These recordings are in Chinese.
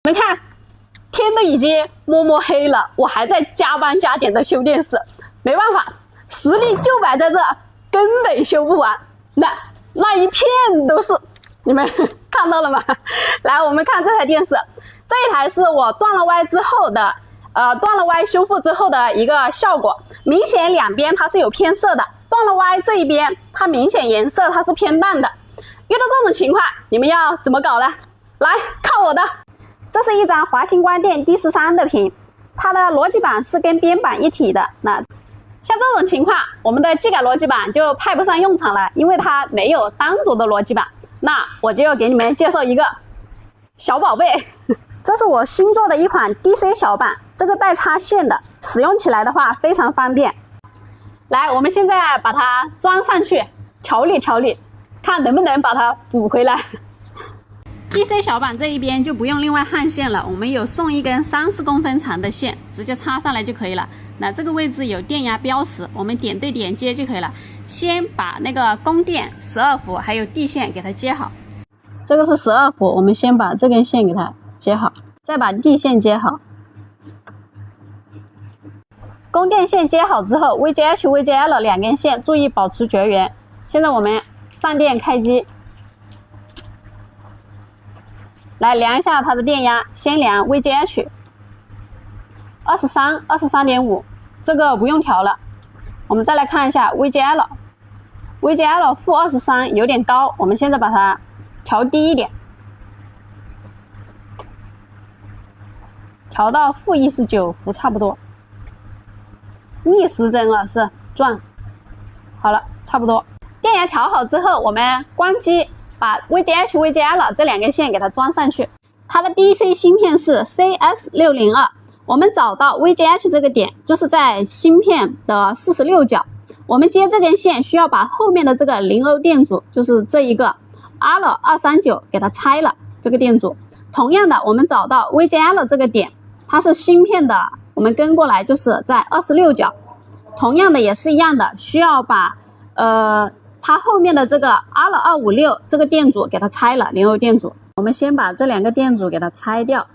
你们看，天都已经摸黑了，我还在加班加点的修电视，没办法，实力就摆在这，根本修不完。那一片都是，你们看到了吗？来，我们看这台电视，这一台是我断了歪之后的，断了歪修复之后的一个效果，明显两边它是有偏色的，断了歪这一边它明显颜色它是偏淡的。遇到这种情况，你们要怎么搞呢？来，看我的。这是一张华星光电 D13的屏，它的逻辑板是跟边板一体的。那像这种情况，我们的技改逻辑板就派不上用场了，因为它没有单独的逻辑板。那我就要给你们介绍一个小宝贝，这是我新做的一款 DC 小板，这个带插线的，使用起来的话非常方便。来，我们现在把它装上去，调理调理，看能不能把它补回来。DC 小板这一边就不用另外焊线了，我们有送一根30公分长的线，直接插上来就可以了。那这个位置有电压标识，我们点对点接就可以了。先把那个供电12伏还有地线给它接好，这个是12伏，我们先把这根线给它接好，再把地线接好。供电线接好之后 ，VGH、VGL 两根线注意保持绝缘。现在我们上电开机。来量一下它的电压，先量 VGH 23、23.5，这个不用调了。我们再来看一下 VGL 负23有点高，我们现在把它调低一点，调到负19伏差不多。逆时针了是转，好了，差不多。电压调好之后，我们关机。把 VGH、VGL 这两根线给它装上去。它的 DC 芯片是 CS602， 我们找到 VGH 这个点，就是在芯片的46角。我们接这根线需要把后面的这个0欧电阻，就是这一个 R239 给它拆了，这个电阻。同样的，我们找到 VGL 这个点，它是芯片的，我们跟过来就是在26角。同样的也是一样的，需要把它后面的这个 R256 这个电阻给它拆了，0欧电阻。我们先把这两个电阻给它拆掉。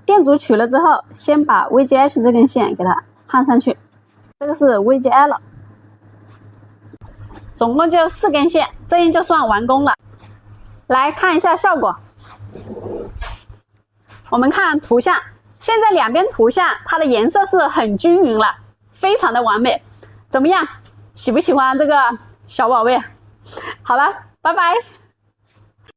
电阻取了之后，先把 VGH 这根线给它焊上去。这个是 VGL， 总共就4根线，这样就算完工了。来看一下效果。我们看图像，现在两边图像它的颜色是很均匀了，非常的完美。怎么样？喜不喜欢这个小宝贝？好了，拜拜。